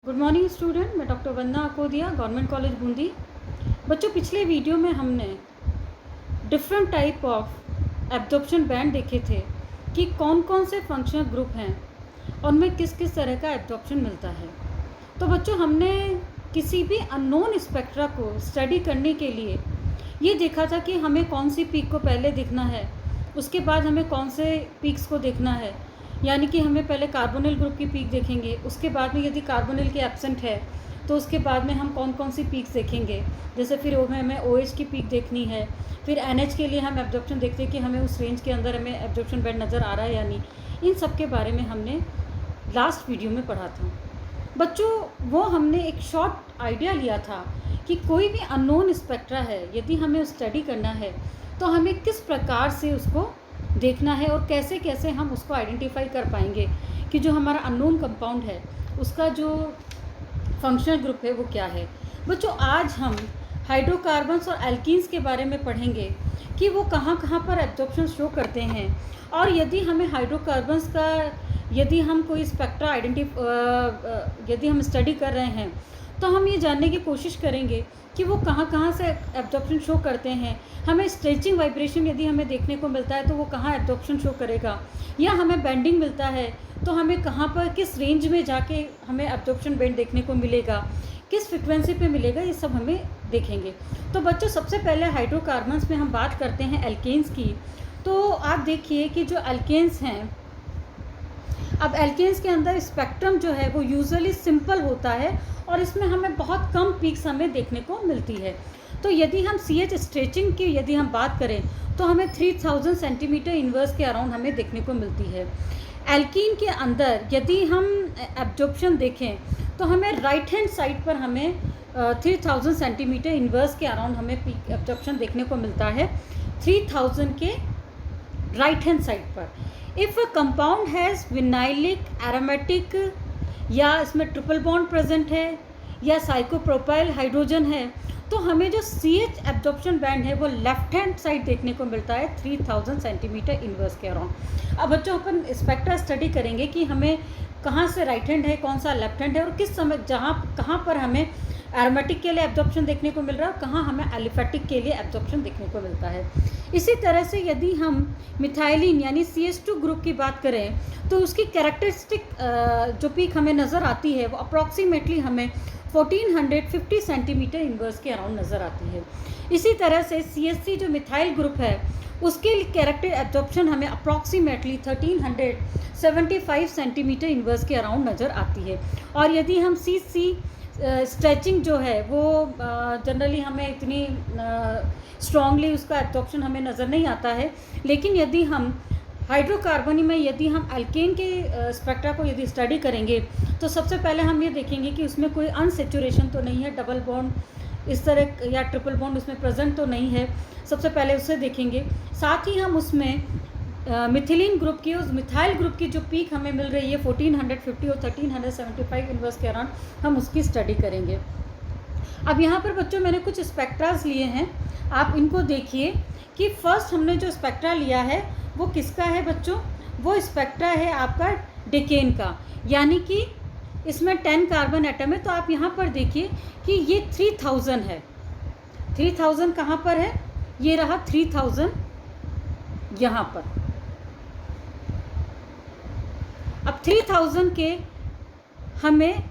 Good morning student, मैं doctor वंदना Akodia, government college Bundi. बच्चों, पिछले वीडियो में हमने different type of absorption band देखे थे कि कौन कौन से फंक्शनल ग्रुप हैं और उनमें किस किस तरह का एब्जॉर्प्शन मिलता है। तो बच्चों, हमने किसी भी अननोन स्पेक्ट्रा को स्टडी करने के लिए ये देखा था कि हमें कौन सी पीक को पहले देखना है, उसके बाद हमें कौन से पीक्स को देखना है। यानी कि हमें पहले कार्बोनिल ग्रुप की पीक देखेंगे, उसके बाद में यदि कार्बोनिल के एब्सेंट है तो उसके बाद में हम कौन कौन सी पीक्स देखेंगे। जैसे फिर हमें OH की पीक देखनी है, फिर NH के लिए हम एब्जॉर्प्शन देखते हैं कि हमें उस रेंज के अंदर हमें एब्जॉर्प्शन बैंड नज़र आ रहा है या नहीं। इन सब के बारे में हमने लास्ट वीडियो में पढ़ा था। बच्चों, वो हमने एक शॉर्ट आइडिया लिया था कि कोई भी अननोन स्पेक्ट्रा है, यदि हमें स्टडी करना है तो हमें किस प्रकार से उसको देखना है और कैसे कैसे हम उसको आइडेंटिफाई कर पाएंगे कि जो हमारा अननोन कंपाउंड है उसका जो फंक्शनल ग्रुप है वो क्या है। बच्चों, आज हम हाइड्रोकार्बन्स और एल्कीन्स के बारे में पढ़ेंगे कि वो कहाँ कहाँ पर एब्जॉर्प्शन शो करते हैं, और यदि हमें हाइड्रोकार्बन्स का यदि हम कोई स्पेक्ट्रा यदि हम स्टडी कर रहे हैं तो हम ये जानने की कोशिश करेंगे कि वो कहाँ कहाँ से एब्जॉर्प्शन शो करते हैं। हमें स्ट्रेचिंग वाइब्रेशन यदि हमें देखने को मिलता है तो वो कहाँ एब्जॉर्प्शन शो करेगा, या हमें बेंडिंग मिलता है तो हमें कहाँ पर किस रेंज में जाके हमें एब्जॉर्प्शन बेंड देखने को मिलेगा, किस फ्रिक्वेंसी पे मिलेगा, ये सब हमें देखेंगे। तो बच्चों, सबसे पहले हाइड्रोकार्बन्स में हम बात करते हैं एल्केन्स की। तो आप देखिए कि जो एल्केन्स हैं, अब एल्केन्स के अंदर स्पेक्ट्रम जो है वो यूजुअली सिंपल होता है और इसमें हमें बहुत कम पीक्स हमें देखने को मिलती है। तो यदि हम CH स्ट्रेचिंग की यदि हम बात करें तो हमें 3000 सेंटीमीटर इन्वर्स के अराउंड हमें देखने को मिलती है। एल्कीन के अंदर यदि हम एब्जॉर्प्शन देखें तो हमें राइट हैंड साइड पर हमें 3000 सेंटीमीटर इन्वर्स के अराउंड हमें पीक एब्जॉर्प्शन देखने को मिलता है, 3000 के राइट हैंड साइड पर। If a compound has vinylic aromatic, या इसमें ट्रिपल बॉन्ड प्रेजेंट है या साइक्लोप्रोपाइल हाइड्रोजन है, तो हमें जो CH एब्जॉर्प्शन बैंड है वो लेफ्ट हैंड साइड देखने को मिलता है 3000 सेंटीमीटर इन्वर्स के अराउंड। अब बच्चों, अपन स्पेक्ट्रा स्टडी करेंगे कि हमें कहाँ से राइट हैंड है, कौन सा लेफ्ट हैंड है, और किस समय कहाँ पर हमें एरोमेटिक के लिए एब्जॉर्प्शन देखने को मिल रहा है, कहाँ हमें एलिफेटिक के लिए एब्जॉर्प्शन देखने को मिलता है। इसी तरह से यदि हम मिथाइलिन यानी CH2 ग्रुप की बात करें तो उसकी कैरेक्टरिस्टिक जो पीक हमें नज़र आती है वो अप्रॉक्सीमेटली हमें 1450 सेंटीमीटर इन्वर्स के अराउंड नज़र आती है। इसी तरह से CH3 जो मिथाइल ग्रुप है उसके कैरेक्टर एब्जॉर्प्शन हमें अप्रॉक्सीमेटली 1375 सेंटीमीटर इन्वर्स के अराउंड नज़र आती है। और यदि हम CC स्ट्रेचिंग जो है वो जनरली हमें इतनी स्ट्रॉन्गली उसका एब्जॉर्प्शन हमें नज़र नहीं आता है, लेकिन यदि हम हाइड्रोकार्बन में यदि हम अल्केन के स्पेक्ट्रा को यदि स्टडी करेंगे तो सबसे पहले हम ये देखेंगे कि उसमें कोई अनसेचुरेशन तो नहीं है, डबल बॉन्ड इस तरह या ट्रिपल बॉन्ड उसमें प्रेजेंट तो नहीं है, सबसे पहले उसे देखेंगे। साथ ही हम उसमें मिथिलीन ग्रुप की, उस मिथाइल ग्रुप की जो पीक हमें मिल रही है 1450 और 1375 इन्वर्स के अराउंड, हम उसकी स्टडी करेंगे। अब यहाँ पर बच्चों मैंने कुछ स्पेक्ट्रास लिए हैं, आप इनको देखिए कि फर्स्ट हमने जो स्पेक्ट्रा लिया है वो किसका है बच्चों, वो स्पेक्ट्रा है आपका डेकेन का, यानी कि इसमें 10 कार्बन एटम है। तो आप यहाँ पर देखिए कि ये 3000 है, 3000 कहाँ पर है, ये रहा 3000 यहाँ पर। अब 3000 के हमें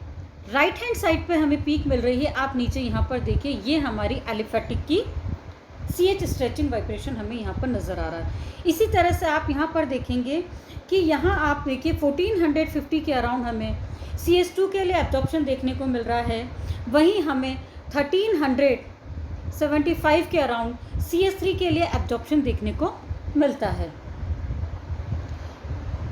राइट हैंड साइड पे हमें पीक मिल रही है, आप नीचे यहाँ पर देखिए, ये हमारी एलिफेटिक की CH स्ट्रेचिंग वाइब्रेशन हमें यहाँ पर नज़र आ रहा है। इसी तरह से आप यहाँ पर देखेंगे कि यहाँ आप देखिए 1450 के अराउंड हमें CH2 के लिए एब्जॉर्प्शन देखने को मिल रहा है, वहीं हमें 1375 के अराउंड CH3 के लिए एब्जॉर्प्शन देखने को मिलता है।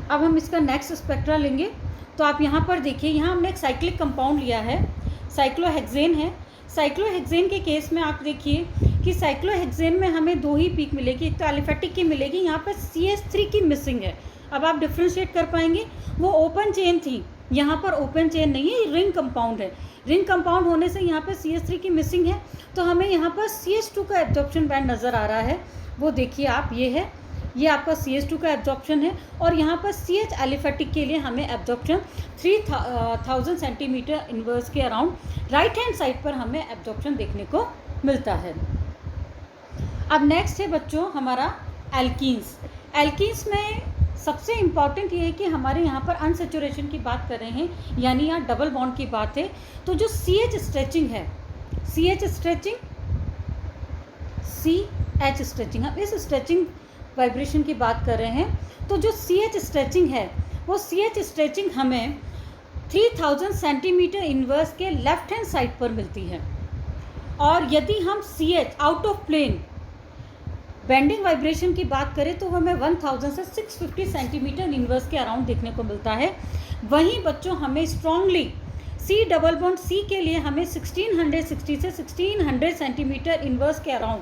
अब हम इसका नेक्स्ट स्पेक्ट्रा लेंगे तो आप यहाँ पर देखिए, यहाँ हमने एक साइक्लिक कंपाउंड लिया है, साइक्लोहेक्सेन है। साइक्लोहेक्सेन के केस में आप देखिए कि साइक्लोहेक्सेन में हमें दो ही पीक मिलेगी, एक तो एलिफेटिक की मिलेगी, यहाँ पर CH3 की मिसिंग है। अब आप डिफ्रेंशिएट कर पाएंगे, वो ओपन चेन थी, यहाँ पर ओपन चेन नहीं है, रिंग कंपाउंड है। रिंग कंपाउंड होने से यहाँ पर CH3 की मिसिंग है, तो हमें यहाँ पर CH2 का एब्जॉर्प्शन बैंड नज़र आ रहा है, वो देखिए आप, ये है ये आपका CH2 का एब्जॉर्प्शन है, और यहाँ पर CH एलिफेटिक के लिए हमें एब्जॉर्प्शन 3000 सेंटीमीटर इनवर्स के अराउंड राइट हैंड साइड पर हमें एब्जॉर्प्शन देखने को मिलता है। अब नेक्स्ट है बच्चों हमारा एल्कीन्स। एल्कीन्स में सबसे इम्पॉर्टेंट ये है कि हमारे यहाँ पर अनसेचुरेशन की बात कर रहे हैं, यानी यहाँ डबल बॉन्ड की बात है। तो जो CH स्ट्रेचिंग है, CH स्ट्रेचिंग, CH स्ट्रेचिंग, हम इस स्ट्रेचिंग वाइब्रेशन की बात कर रहे हैं। तो जो CH स्ट्रेचिंग है वो CH स्ट्रेचिंग हमें 3000 सेंटीमीटर इनवर्स के लेफ्ट हैंड साइड पर मिलती है। और यदि हम CH out of plane bending vibration की बात करें तो हमें 1000 से 650 सेंटीमीटर इनवर्स के अराउंड देखने को मिलता है। वहीं बच्चों हमें strongly C double bond C के लिए हमें 1660 से 1600 सेंटीमीटर इनवर्स के अराउंड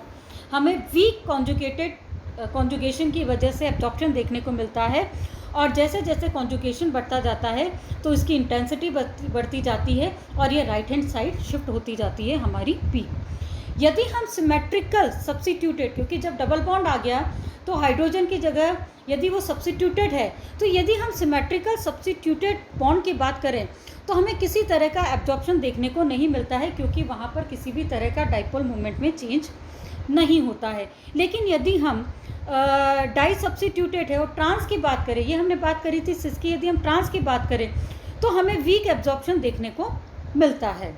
हमें वीक कॉन्जुगेशन की वजह से एब्जॉर्प्शन देखने को मिलता है। और जैसे जैसे कॉन्जुगेशन बढ़ता जाता है तो इसकी इंटेंसिटी बढ़ती जाती है और ये राइट हैंड साइड शिफ्ट होती जाती है हमारी पीक। यदि हम सिमेट्रिकल सब्स्टिट्यूटेड, क्योंकि जब डबल बॉन्ड आ गया तो हाइड्रोजन की जगह यदि वो सब्स्टिट्यूटेड है, तो यदि हम सिमेट्रिकल सब्स्टिट्यूटेड बॉन्ड की बात करें तो हमें किसी तरह का एब्जॉर्प्शन देखने को नहीं मिलता है, क्योंकि वहाँ पर किसी भी तरह का डाइपोल मोमेंट में चेंज नहीं होता है। लेकिन यदि हम डाई सब्स्टिट्यूटेड है और ट्रांस की बात करें, ये हमने बात करी थी सिस की, यदि हम ट्रांस की बात करें तो हमें वीक एब्जॉर्प्शन देखने को मिलता है।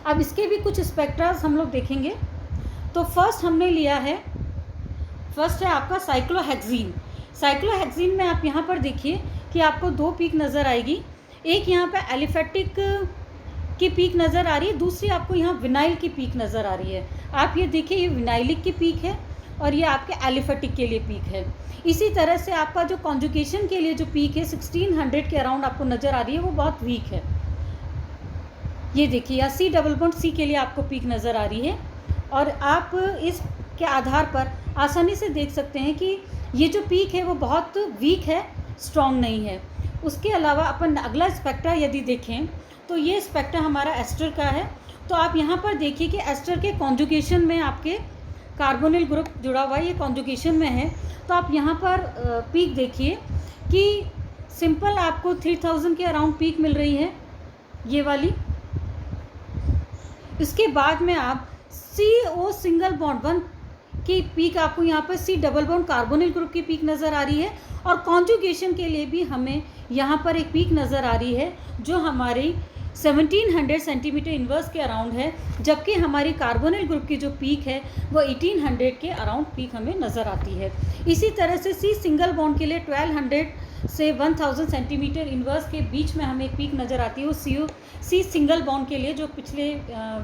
अब इसके भी कुछ स्पेक्ट्रास हम लोग देखेंगे। तो फर्स्ट हमने लिया है, फर्स्ट है आपका साइक्लोहेक्सीन। साइक्लोहेक्सीन में आप यहाँ पर देखिए कि आपको दो पीक नज़र आएगी। एक यहाँ पे एलिफेटिक की पीक नज़र आ रही है, दूसरी आपको यहाँ विनाइल की पीक नज़र आ रही है। आप ये देखिए, ये विनाइलिक की पीक है और ये आपके एलिफेटिक के लिए पीक है। इसी तरह से आपका जो कॉन्जुगेशन के लिए जो पीक है 1600 के अराउंड आपको नज़र आ रही है, वो बहुत वीक है। ये देखिए, या C डबल बॉन्ड C के लिए आपको पीक नज़र आ रही है। और आप इसके आधार पर आसानी से देख सकते हैं कि ये जो पीक है वो बहुत वीक है, स्ट्रॉन्ग नहीं है। उसके अलावा अपन अगला स्पेक्ट्रा यदि देखें तो ये स्पेक्ट्रा हमारा एस्टर का है। तो आप यहाँ पर देखिए कि एस्टर के कॉन्जुगेशन में आपके कार्बोनिल ग्रुप जुड़ा हुआ है, ये कॉन्जुगेशन में है। तो आप यहाँ पर पीक देखिए कि सिंपल आपको 3000 के अराउंड पीक मिल रही है, ये वाली। इसके बाद में आप CO सिंगल बॉन्ड 1 की पीक आपको यहाँ पर C double bond carbonyl group की पीक नज़र आ रही है। और कॉन्जुगेशन के लिए भी हमें यहाँ पर एक पीक नज़र आ रही है जो हमारी 1700 सेंटीमीटर इनवर्स के अराउंड है, जबकि हमारी कार्बोनिल ग्रुप की जो पीक है वो 1800 के अराउंड पीक हमें नज़र आती है। इसी तरह से C सिंगल बॉन्ड के लिए 1200 से 1000 सेंटीमीटर इनवर्स के बीच में हमें एक पीक नज़र आती है। वो C सिंगल बॉन्ड के लिए जो पिछले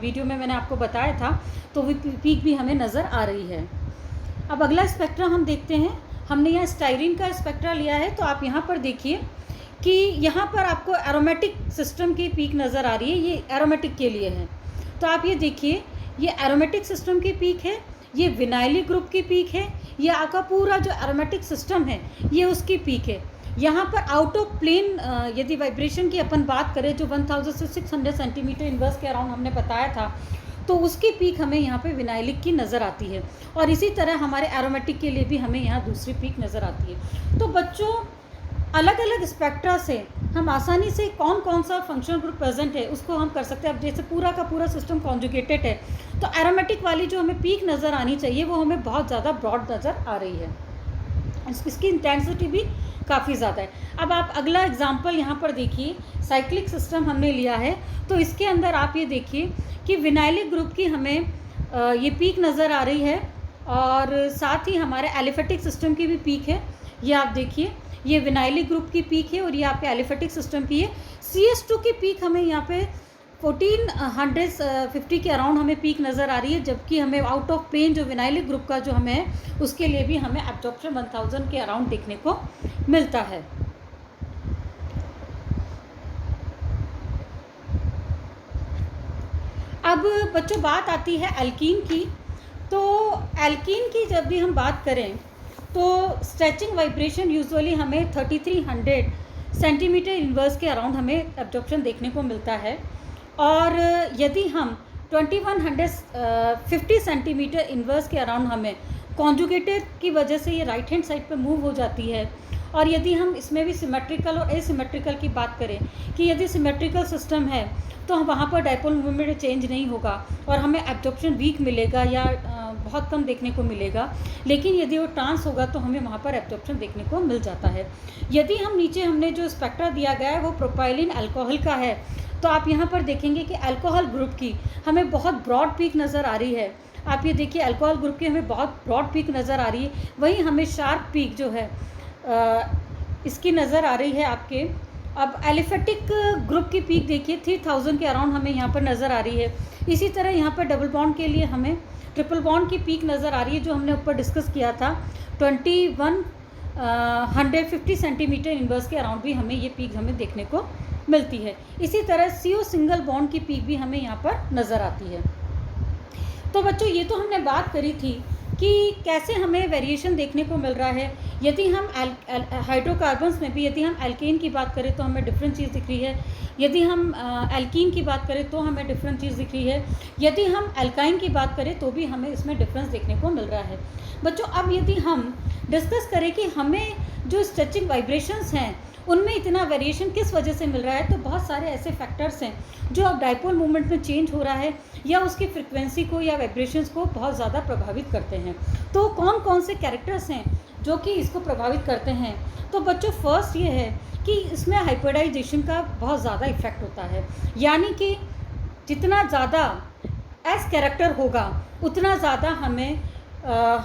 वीडियो में मैंने आपको बताया था, तो वो पीक भी हमें नज़र आ रही है। अब अगला स्पेक्ट्रा हम देखते हैं। हमने यहाँ स्टाइरिन का स्पेक्ट्रा लिया है। तो आप यहाँ पर देखिए कि यहाँ पर आपको एरोमेटिक सिस्टम की पीक नज़र आ रही है, ये एरोमेटिक के लिए है। तो आप ये देखिए, ये एरोमेटिक सिस्टम की पीक है, ये विनाइलिक ग्रुप की पीक है, ये आपका पूरा जो एरोमेटिक सिस्टम है ये उसकी पीक है। यहाँ पर आउट ऑफ प्लेन यदि वाइब्रेशन की अपन बात करें, जो 1000 से 600 सेंटीमीटर इनवर्स के अराउंड हमने बताया था, तो उसकी पीक हमें यहाँ पे विनाइलिक की नज़र आती है। और इसी तरह हमारे एरोमेटिक के लिए भी हमें यहाँ दूसरी पीक नज़र आती है। तो बच्चों, अलग अलग स्पेक्ट्रा से हम आसानी से कौन कौन सा फंक्शनल ग्रुप प्रेजेंट है उसको हम कर सकते हैं। अब जैसे पूरा का पूरा सिस्टम कॉन्जुगेटेड है, तो एरोमेटिक वाली जो हमें पीक नज़र आनी चाहिए वो हमें बहुत ज़्यादा ब्रॉड नज़र आ रही है, इसकी इंटेंसिटी भी काफ़ी ज़्यादा है। अब आप अगला एग्जांपल यहाँ पर देखिए, साइक्लिक सिस्टम हमने लिया है। तो इसके अंदर आप ये देखिए कि विनाइलिक ग्रुप की हमें ये पीक नज़र आ रही है, और साथ ही हमारे एलिफेटिक सिस्टम की भी पीक है। ये आप देखिए, ये विनाइलिक ग्रुप की पीक है और ये आपके एलिफेटिक सिस्टम की है। CH2 की पीक हमें यहाँ पे 1450 के अराउंड हमें पीक नज़र आ रही है, जबकि हमें आउट ऑफ प्लेन जो विनाइलिक ग्रुप का जो हमें है उसके लिए भी हमें एब्जॉर्प्शन 1000 के अराउंड देखने को मिलता है। अब बच्चों बात आती है एल्कीन की। तो एल्कीन की जब भी हम बात करें तो स्ट्रेचिंग वाइब्रेशन यूजुअली हमें 3300 सेंटीमीटर इनवर्स के अराउंड हमें एब्जॉर्प्शन देखने को मिलता है। और यदि हम 2150 सेंटीमीटर इनवर्स के अराउंड हमें कॉन्जुगेटेड की वजह से ये राइट हैंड साइड पे मूव हो जाती है। और यदि हम इसमें भी सिमेट्रिकल और एसिमेट्रिकल की बात करें कि यदि सिमेट्रिकल सिस्टम है तो वहाँ पर डायपोल मूवमेंट में चेंज नहीं होगा और हमें एब्जॉर्प्शन वीक मिलेगा या बहुत कम देखने को मिलेगा। लेकिन यदि वो ट्रांस होगा तो हमें वहाँ पर एब्जॉर्प्शन देखने को मिल जाता है। यदि हम नीचे हमने जो स्पेक्ट्रा दिया गया है वो प्रोपाइलिन अल्कोहल का है, तो आप यहाँ पर देखेंगे कि अल्कोहल ग्रुप की हमें बहुत ब्रॉड पीक नज़र आ रही है। आप ये देखिए अल्कोहल ग्रुप की हमें बहुत ब्रॉड पीक नज़र आ रही है, वहीं हमें शार्प पीक जो है इसकी नज़र आ रही है आपके। अब एलिफेटिक ग्रुप की पीक देखिए 3000 के अराउंड हमें यहाँ पर नज़र आ रही है। इसी तरह यहाँ पर डबल बॉन्ड के लिए हमें ट्रिपल बॉन्ड की पीक नज़र आ रही है, जो हमने ऊपर डिस्कस किया था 2150 सेंटीमीटर इनवर्स के अराउंड भी हमें ये पीक हमें देखने को मिलती है। इसी तरह CO सिंगल बॉन्ड की पीक भी हमें यहाँ पर नज़र आती है। तो बच्चों ये तो हमने बात करी थी कि कैसे हमें वेरिएशन देखने को मिल रहा है। यदि हम हाइड्रोकार्बन्स में भी यदि हम एल्केन की बात करें तो हमें डिफरेंट चीज़ दिख रही है, यदि हम एल्कीन की बात करें तो हमें डिफरेंट चीज़ दिख रही है, यदि हम एल्काइन की बात करें तो भी हमें इसमें डिफरेंस देखने को मिल रहा है। बच्चों अब यदि हम डिस्कस करें कि हमें जो स्ट्रेचिंग वाइब्रेशंस हैं उनमें इतना वेरिएशन किस वजह से मिल रहा है, तो बहुत सारे ऐसे फैक्टर्स हैं जो अब डायपोल मूवमेंट में चेंज हो रहा है या उसकी फ्रिक्वेंसी को या वाइब्रेशंस को बहुत ज़्यादा प्रभावित करते हैं। तो कौन कौन से कैरेक्टर्स हैं जो कि इसको प्रभावित करते हैं? तो बच्चों फर्स्ट ये है कि इसमें हाइब्रिडाइजेशन का बहुत ज़्यादा इफेक्ट होता है, यानी कि जितना ज़्यादा एस कैरेक्टर होगा उतना ज़्यादा हमें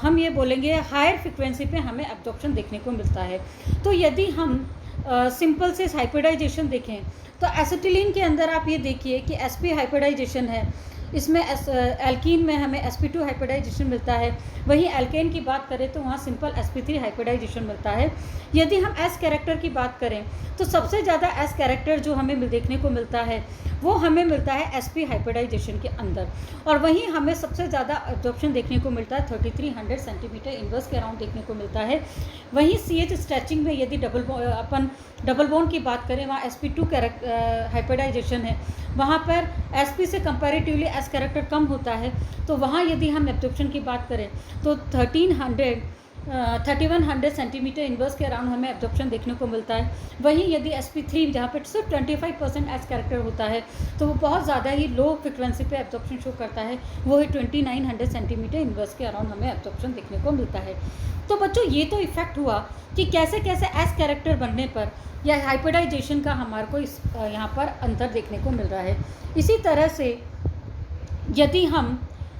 हम ये बोलेंगे हायर फ्रिक्वेंसी पे हमें एब्जॉर्प्शन देखने को मिलता है। तो यदि हम सिंपल से हाइब्रिडाइजेशन देखें तो एसिटिलीन के अंदर आप ये देखिए कि sp हाइब्रिडाइजेशन है, इसमें एल्कीन में हमें sp2 हाइब्रिडाइजेशन मिलता है। वहीं एल्केन की बात करें तो वहाँ सिंपल sp3 हाइब्रिडाइजेशन मिलता है। यदि हम s कैरेक्टर की बात करें तो सबसे ज़्यादा s कैरेक्टर जो हमें देखने को मिलता है वो हमें मिलता है sp हाइब्रिडाइजेशन के अंदर, और वहीं हमें सबसे ज़्यादा एब्जॉर्प्शन देखने को मिलता है 3300 सेंटीमीटर इनवर्स के अराउंड देखने को मिलता है। वहीं CH स्ट्रेचिंग में यदि अपन डबल बॉन्ड की बात करें वहाँ sp2 हाइब्रिडाइजेशन है, वहाँ पर sp से कंपैरेटिवली s कैरेक्टर कम होता है। तो वहाँ यदि हम एब्जॉर्प्शन की बात करें तो 3100 सेंटीमीटर इनवर्स के अराउंड हमें एब्जॉर्प्शन देखने को मिलता है। वहीं यदि sp3 जहाँ पर सिर्फ 25% एस कैरेक्टर होता है तो वो बहुत ज़्यादा ही लो फ्रिक्वेंसी पे एब्जॉर्प्शन शो करता है, वो है 2900 सेंटीमीटर इनवर्स के अराउंड हमें एब्जॉर्प्शन देखने को मिलता है। तो बच्चों ये तो इफेक्ट हुआ कि कैसे कैसे एस कैरेक्टर बनने पर या हाइब्रिडाइजेशन का हमारे को इस यहाँ पर अंतर देखने को मिल रहा है। इसी तरह से यदि हम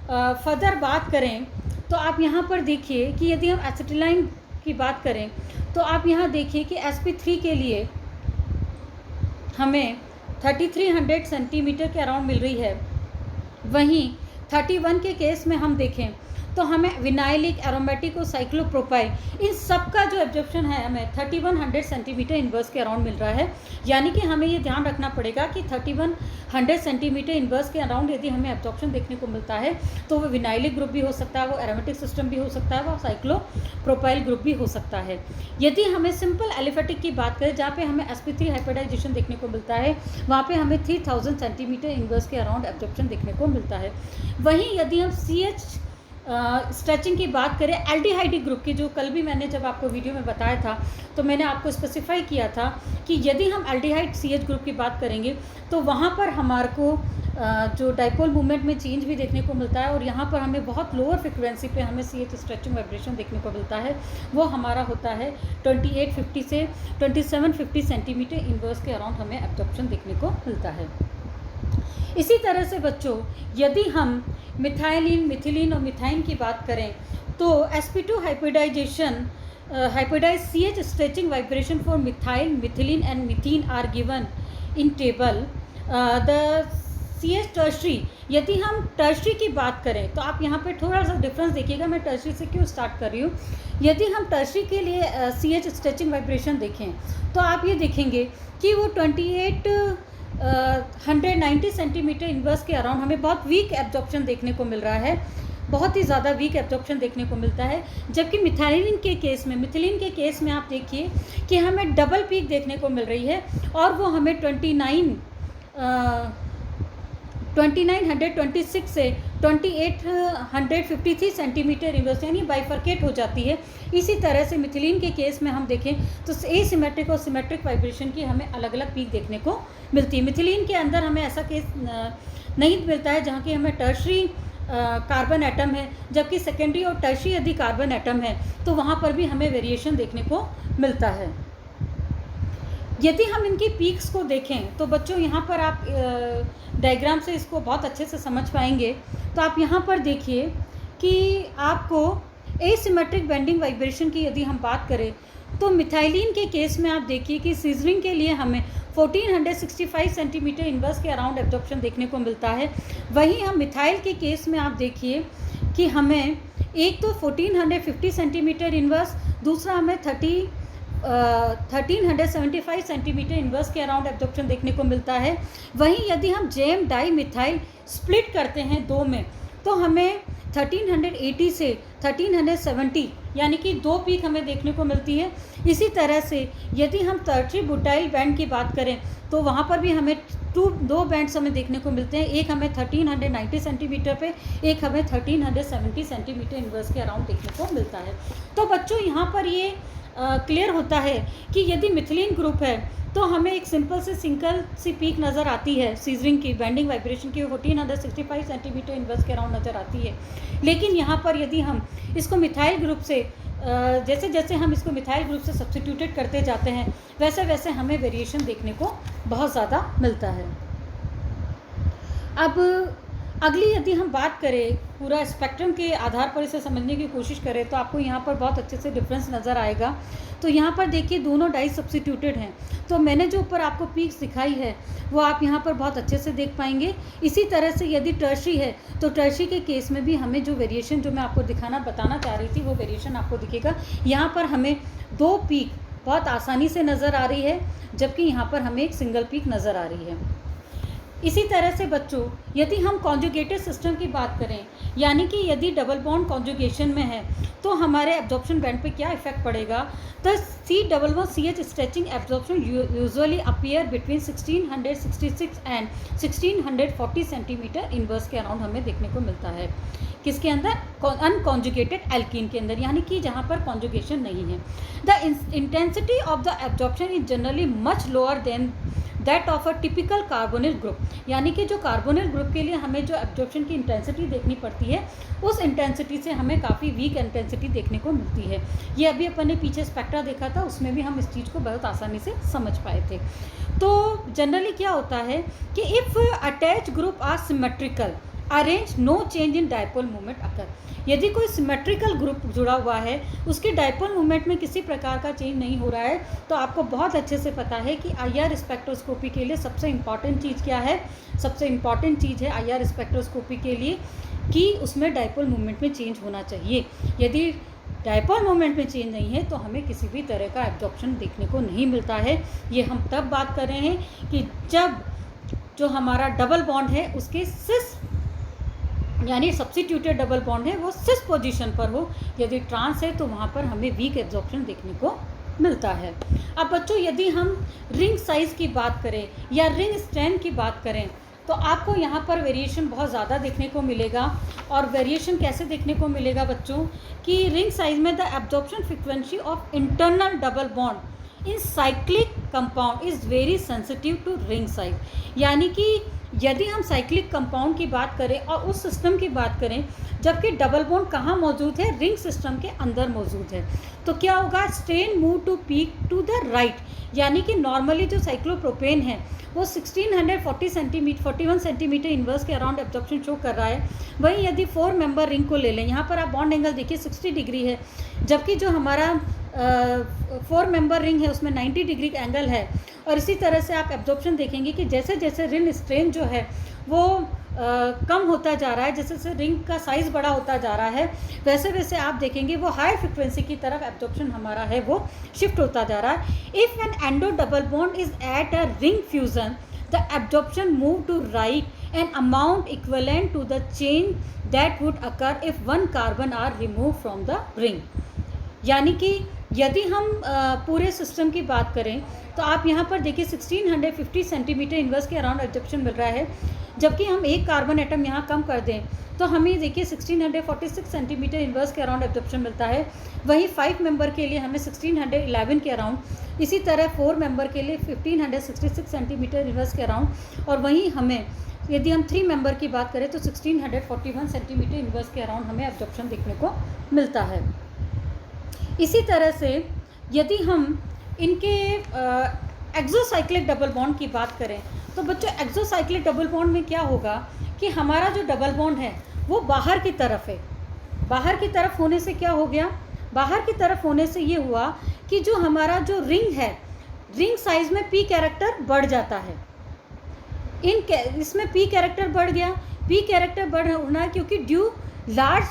फर्दर बात करें तो आप यहाँ पर देखिए कि यदि हम एसिटिलाइन की बात करें तो आप यहाँ देखिए कि sp3 के लिए हमें 3300 सेंटीमीटर के अराउंड मिल रही है। वहीं 31 के केस में हम देखें तो हमें विनाइलिक, एरोमेटिक और साइक्लोप्रोपाइल इन सब का जो एब्जॉर्प्शन है हमें 3100 सेंटीमीटर इनवर्स के अराउंड मिल रहा है। यानी कि हमें ये ध्यान रखना पड़ेगा कि 3100 सेंटीमीटर इनवर्स के अराउंड यदि हमें एब्जॉर्प्शन देखने को मिलता है तो वो विनाइलिक ग्रुप भी हो सकता है, वो एरोमेटिक सिस्टम भी हो सकता है, वो साइक्लोप्रोपाइल ग्रुप भी हो सकता है। यदि हमें सिंपल एलिफेटिक की बात करें जहाँ पे हमें sp3 हाइब्रिडाइजेशन देखने को मिलता है, वहाँ पे हमें 3000 सेंटीमीटर इनवर्स के अराउंड एब्जॉर्प्शन देखने को मिलता है। वहीं यदि हम CH स्ट्रेचिंग की बात करें एल्डिहाइड ग्रुप की, जो कल भी मैंने जब आपको वीडियो में बताया था तो मैंने आपको स्पेसिफाई किया था कि यदि हम एल्डिहाइड CH ग्रुप की बात करेंगे तो वहाँ पर हमारे को जो डाइपोल मूवमेंट में चेंज भी देखने को मिलता है, और यहाँ पर हमें बहुत लोअर फ्रिक्वेंसी पे हमें CH स्ट्रेचिंग वाइब्रेशन देखने को मिलता है। वो हमारा होता है 2850 से 2750 सेंटीमीटर इनवर्स के अराउंड हमें एब्जॉर्प्शन देखने को मिलता है। इसी तरह से बच्चों यदि हम मिथिलीन और मिथाइन की बात करें तो sp2 hybridization hybridized CH stretching vibration for methyl, methylene and methene are given in table. The CH tertiary, यदि हम टर्शरी की बात करें तो आप यहाँ पे थोड़ा सा डिफरेंस देखिएगा। मैं टर्शरी से क्यों स्टार्ट कर रही हूँ। यदि हम टर्शरी के लिए CH स्ट्रेचिंग वाइब्रेशन देखें तो आप ये देखेंगे कि वो 2890 सेंटीमीटर इनवर्स के अराउंड हमें बहुत वीक एब्जॉर्प्शन देखने को मिल रहा है, बहुत ही ज़्यादा वीक एब्जॉर्प्शन देखने को मिलता है। जबकि मिथाइलिन के केस में आप देखिए कि हमें डबल पीक देखने को मिल रही है और वो हमें 2926 से 2853 सेंटीमीटर इनवर्स यानी बाइफर्केट हो जाती है। इसी तरह से मिथिलीन के केस में हम देखें तो एसिमेट्रिक और सिमेट्रिक वाइब्रेशन की हमें अलग अलग पीक देखने को मिलती है। मिथिलीन के अंदर हमें ऐसा केस नहीं मिलता है जहाँ की हमें टर्शरी कार्बन एटम है, जबकि सेकेंडरी और टर्शरी यदि कार्बन एटम है तो वहाँ पर भी हमें वेरिएशन देखने को मिलता है। यदि हम इनकी पीक्स को देखें तो बच्चों यहाँ पर आप डायग्राम से इसको बहुत अच्छे से समझ पाएंगे। तो आप यहाँ पर देखिए कि आपको एसिमेट्रिक बेंडिंग वाइब्रेशन की यदि हम बात करें तो मिथाइलिन के केस में आप देखिए कि सीजरिंग के लिए हमें 1465 सेंटीमीटर इनवर्स के अराउंड एब्जॉर्प्शन देखने को मिलता है। वहीं हम मिथाइल के केस में आप देखिए कि हमें एक तो 1450 सेंटीमीटर इनवर्स, दूसरा हमें 1375 सेंटीमीटर इनवर्स के अराउंड एब्जॉर्प्शन देखने को मिलता है। वहीं यदि हम जेम डाई मिथाइल स्प्लिट करते हैं दो में तो हमें 1380 से 1370 यानी कि 2 पीक हमें देखने को मिलती है। इसी तरह से यदि हम टर्शरी बुटाइल बैंड की बात करें तो वहाँ पर भी हमें दो बैंड्स हमें देखने को मिलते हैं। एक हमें 1390 सेंटीमीटर पे, एक हमें 1370 सेंटीमीटर इनवर्स के अराउंड देखने को मिलता है। तो बच्चों यहाँ पर ये क्लियर होता है कि यदि मिथिलीन ग्रुप है तो हमें एक सिंपल से सिंगल सी पीक नज़र आती है सीजरिंग की, बेंडिंग वाइब्रेशन की 1465 सेंटीमीटर इनवर्स के अराउंड नज़र आती है। लेकिन यहाँ पर यदि हम इसको मिथाइल ग्रुप से जैसे जैसे हम इसको मिथाइल ग्रुप से सब्स्टिट्यूटेड करते जाते हैं वैसे वैसे हमें वेरिएशन देखने को बहुत ज़्यादा मिलता है। अब अगली यदि हम बात करें पूरा स्पेक्ट्रम के आधार पर इसे समझने की कोशिश करें तो आपको यहाँ पर बहुत अच्छे से डिफरेंस नज़र आएगा। तो यहाँ पर देखिए दोनों डाई सब्स्टिट्यूटेड हैं, तो मैंने जो ऊपर आपको पीक्स दिखाई है वो आप यहाँ पर बहुत अच्छे से देख पाएंगे। इसी तरह से यदि टर्शरी है तो टर्शरी के केस में भी हमें जो वेरिएशन जो मैं आपको बताना चाह रही थी वो वेरिएशन आपको दिखेगा। यहाँ पर हमें 2 पीक बहुत आसानी से नज़र आ रही है, जबकि यहाँ पर हमें एक सिंगल पीक नज़र आ रही है। इसी तरह से बच्चों यदि हम कॉन्जुगेटेड सिस्टम की बात करें, यानी कि यदि डबल बॉन्ड कॉन्जुगेशन में है तो हमारे एब्जॉर्प्शन बैंड पे क्या इफेक्ट पड़ेगा। तो C11CH stretching absorption usually appear between 1666 and 1640 centimetre inverse के अराउंड हमें देखने को मिलता है। किसके अंदर? अनकॉन्जुगेटेड एल्कीन के अंदर, यानी कि जहाँ पर कॉन्जुगेशन नहीं है। The intensity of the absorption is generally much lower than that of a typical carbonyl group, यानी कि जो कार्बोनिल ग्रुप के लिए हमें जो एब्जॉर्प्शन की इंटेंसिटी देखनी पड़ती है उस इंटेंसिटी से हमें काफ़ी वीक इंटेंसिटी देखने को मिलती है। ये अभी अपन ने पीछे स्पेक्ट्रा देखा था, उसमें भी हम इस चीज़ को बहुत आसानी से समझ पाए थे। तो जनरली क्या होता है कि if attach group are symmetrical arrange no change in dipole movement occur, यदि कोई सिमेट्रिकल ग्रुप जुड़ा हुआ है उसके डायपोल मूवमेंट में किसी प्रकार का चेंज नहीं हो रहा है, तो आपको बहुत अच्छे से पता है कि IR स्पेक्ट्रोस्कोपी के लिए सबसे इम्पॉर्टेंट चीज़ क्या है। सबसे इम्पॉर्टेंट चीज़ है IR स्पेक्ट्रोस्कोपी के लिए कि उसमें डायपोल मूवमेंट में चेंज होना चाहिए। यदि डायपोल मोमेंट में चेंज नहीं है तो हमें किसी भी तरह का एब्जॉर्प्शन देखने को नहीं मिलता है। ये हम तब बात कर रहे हैं कि जब जो हमारा डबल बॉन्ड है उसके सिस यानी सब्स्टिट्यूटेड डबल बॉन्ड है वो सिस पोजीशन पर हो। यदि ट्रांस है तो वहाँ पर हमें वीक एब्जॉर्प्शन देखने को मिलता है। अब बच्चों यदि हम रिंग साइज़ की बात करें या रिंग स्ट्रेंथ की बात करें तो आपको यहाँ पर वेरिएशन बहुत ज़्यादा देखने को मिलेगा। और वेरिएशन कैसे देखने को मिलेगा बच्चों कि रिंग साइज में the absorption frequency of internal double bond in cyclic compound is very sensitive to ring size, यानी कि यदि हम साइक्लिक कंपाउंड की बात करें और उस सिस्टम की बात करें जबकि डबल बॉन्ड कहाँ मौजूद है, रिंग सिस्टम के अंदर मौजूद है, तो क्या होगा, strain move to peak to the right, यानी कि नॉर्मली जो साइक्लोप्रोपेन है वो 1641 सेंटीमीटर इनवर्स के अराउंड एब्जॉर्प्शन शो कर रहा है। वहीं यदि 4 मेंबर रिंग को ले लें, यहाँ पर आप बॉन्ड एंगल देखिए 60 डिग्री है, जबकि जो हमारा 4 मेंबर रिंग है उसमें 90 डिग्री का एंगल है। और इसी तरह से आप एब्जॉर्प्शन देखेंगे कि जैसे जैसे रिंग स्ट्रेन जो है वो कम होता जा रहा है, जैसे जैसे रिंग का साइज़ बड़ा होता जा रहा है, वैसे वैसे आप देखेंगे वो हाई फ्रिक्वेंसी की तरफ एब्जॉर्प्शन हमारा है वो शिफ्ट होता जा रहा है। If an endo double bond is at a ring fusion the absorption move to right an amount equivalent to the change that would occur if 1 carbon are remove from the ring, यानी कि यदि हम पूरे system की बात करें तो आप यहाँ पर देखिए 1650 सेंटीमीटर इन्वर्स के अराउंड एब्जॉर्प्शन मिल रहा है, जबकि हम एक कार्बन एटम यहाँ कम कर दें तो हमें देखिए 1646 सेंटीमीटर इन्वर्स के अराउंड एब्जॉर्प्शन मिलता है। वहीं 5 मेंबर के लिए हमें 1611 के अराउंड, इसी तरह 4 मेंबर के लिए 1566 सेंटीमीटर इन्वर्स के अराउंड, और वहीं हमें यदि हम 3 मेंबर की बात करें तो 1641 सेंटीमीटर इन्वर्स के अराउंड हमें एब्जॉर्प्शन देखने को मिलता है। इसी तरह से यदि हम इनके एक्सोसाइक्लिक डबल बॉन्ड की बात करें तो बच्चों एक्सोसाइक्लिक डबल बॉन्ड में क्या होगा कि हमारा जो डबल बॉन्ड है वो बाहर की तरफ है। बाहर की तरफ होने से क्या हो गया, बाहर की तरफ होने से ये हुआ कि जो हमारा जो रिंग है, रिंग साइज में पी कैरेक्टर बढ़ जाता है। इसमें पी कैरेक्टर बढ़ गया, पी कैरेक्टर बढ़ होना क्योंकि ड्यू लार्ज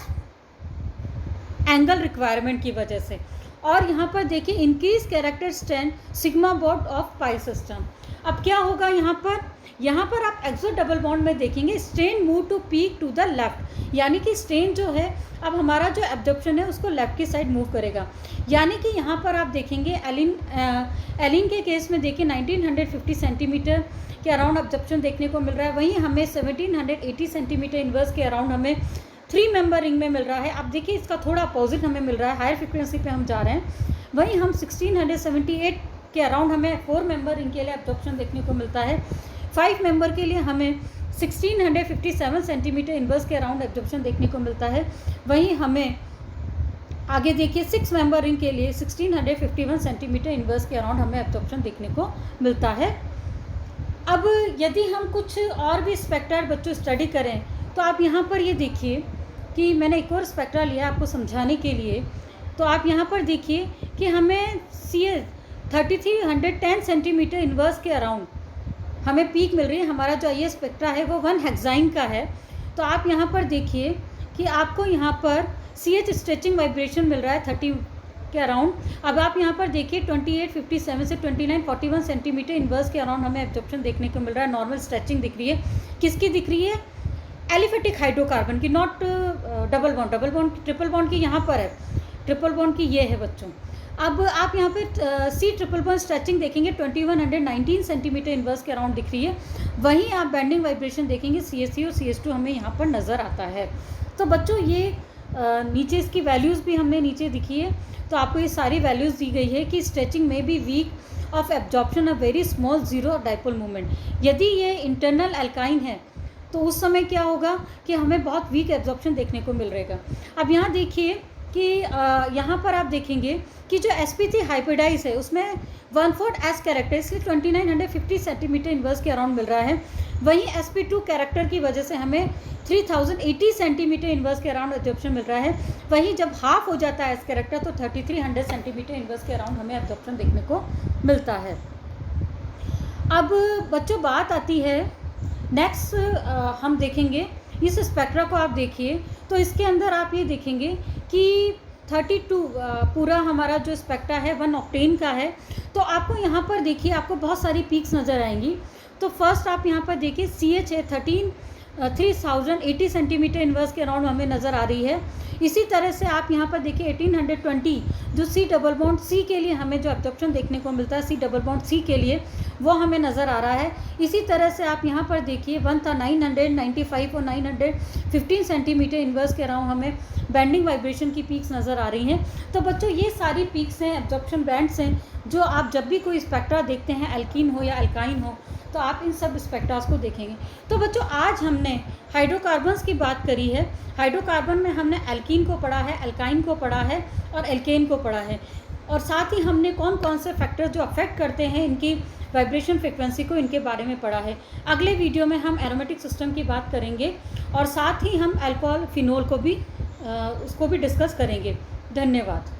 एंगल रिक्वायरमेंट की वजह से। और यहाँ पर देखिए increase character strength sigma bond of pi system. अब क्या होगा यहाँ पर आप एक्सो डबल बॉन्ड में देखेंगे strain move to peak to the left, यानी कि स्ट्रेन जो है अब हमारा जो एब्जॉर्प्शन है उसको लेफ्ट की साइड मूव करेगा। यानी कि यहाँ पर आप देखेंगे एलिन के केस में देखिए 1950 सेंटीमीटर के अराउंड एब्जॉर्प्शन देखने को मिल रहा है। वहीं हमें 1780 सेंटीमीटर इन्वर्स के अराउंड हमें 3 मेंबर रिंग में मिल रहा है। अब देखिए इसका थोड़ा अपोजिट हमें मिल रहा है, हायर फ्रिक्वेंसी पे हम जा रहे हैं। वहीं हम 1678 के अराउंड हमें 4 मेंबर रिंग के लिए एब्जॉर्प्शन देखने को मिलता है। 5 मेंबर के लिए हमें 1657 सेंटीमीटर इन्वर्स के अराउंड एब्जॉर्प्शन देखने को मिलता है। वहीं हमें आगे देखिए 6 मेंबर रिंग के लिए 1651 सेंटीमीटर इन्वर्स के अराउंड हमें एब्जॉर्प्शन देखने को मिलता है। अब यदि हम कुछ और भी स्पेक्ट्रा बच्चों स्टडी करें तो आप यहाँ पर ये देखिए कि मैंने एक और स्पेक्ट्रा लिया आपको समझाने के लिए। तो आप यहाँ पर देखिए कि हमें CH 3310 सेंटीमीटर इन्वर्स के अराउंड हमें पीक मिल रही है। हमारा जो ये स्पेक्ट्रा है वो 1 हेक्साइन का है। तो आप यहाँ पर देखिए कि आपको यहाँ पर CH स्ट्रेचिंग वाइब्रेशन मिल रहा है 30 के अराउंड। अब आप यहाँ पर देखिए 2857 से 2941 सेंटीमीटर इन्वर्स के अराउंड हमें एब्जॉर्प्शन देखने को मिल रहा है। नॉर्मल स्ट्रेचिंग दिख रही है, किसकी दिख रही है, एलिफेटिक हाइड्रोकार्बन की, not double bond. Double bond की, ट्रिपल बॉन्ड की यहाँ पर है, ट्रिपल बॉन्ड की ये है बच्चों। अब आप यहाँ पे C ट्रिपल बॉन्ड स्ट्रेचिंग देखेंगे 2119 सेंटीमीटर इन्वर्स के अराउंड दिख रही है। वहीं आप बेंडिंग वाइब्रेशन देखेंगे CH3 और CH2 हमें यहाँ पर नज़र आता है। तो बच्चों ये नीचे इसकी वैल्यूज़ भी हमने नीचे दिखी है। तो आपको ये सारी वैल्यूज़ दी गई है कि स्ट्रेचिंग में भी weak of absorption a very small zero dipole movement. यदि ये इंटरनल एल्काइन है तो उस समय क्या होगा कि हमें बहुत वीक एब्जॉर्प्शन देखने को मिल रहेगा। अब यहाँ देखिए कि यहाँ पर आप देखेंगे कि जो sp3 हाइब्रिडाइज है उसमें 1/4 S कैरेक्टर, इसलिए 2950 सेंटीमीटर इन्वर्स के अराउंड मिल रहा है। वहीं sp2 कैरेक्टर की वजह से हमें 3080 सेंटीमीटर इन्वर्स के अराउंड एब्जॉर्प्शन मिल रहा है। वहीं जब हाफ हो जाता है S कैरेक्टर तो 3300 सेंटीमीटर इन्वर्स के अराउंड हमें एब्जॉर्प्शन देखने को मिलता है। अब बच्चों बात आती है नेक्स्ट, हम देखेंगे इस स्पेक्ट्रा को। आप देखिए तो इसके अंदर आप ये देखेंगे कि 32 पूरा हमारा जो स्पेक्ट्रा है 1 ऑक्टेन का है। तो आपको यहाँ पर देखिए आपको बहुत सारी पीक्स नज़र आएंगी। तो फर्स्ट आप यहाँ पर देखिए CH है 3080 सेंटीमीटर इन्वर्स के अराउंड हमें नज़र आ रही है। इसी तरह से आप यहाँ पर देखिए 1820 जो C डबल बॉन्ड C के लिए हमें जो एब्जॉर्प्शन देखने को मिलता है, C डबल बॉन्ड C के लिए वो हमें नज़र आ रहा है। इसी तरह से आप यहाँ पर देखिए 1995 और 915 सेंटीमीटर इन्वर्स के अराउंड हमें बैंडिंग वाइब्रेशन की पीक्स नज़र आ रही हैं। तो बच्चों ये सारी पीक्स हैं, एब्जॉर्प्शन बैंड्स हैं, जो आप जब भी कोई स्पेक्ट्रा देखते हैं, एल्कीन हो या अल्काइन हो, तो आप इन सब स्पेक्ट्रास को देखेंगे। तो बच्चों आज हमने हाइड्रोकार्बन्स की बात करी है। हाइड्रोकार्बन में हमने एल्कीन को पढ़ा है, अल्काइन को पढ़ा है और एल्केन को पढ़ा है, और साथ ही हमने कौन कौन से फैक्टर्स जो अफेक्ट करते हैं इनकी वाइब्रेशन फ्रिक्वेंसी को, इनके बारे में पढ़ा है। अगले वीडियो में हम एरोमेटिक सिस्टम की बात करेंगे और साथ ही हम अल्कोहल फिनोल को भी उसको भी डिस्कस करेंगे। धन्यवाद।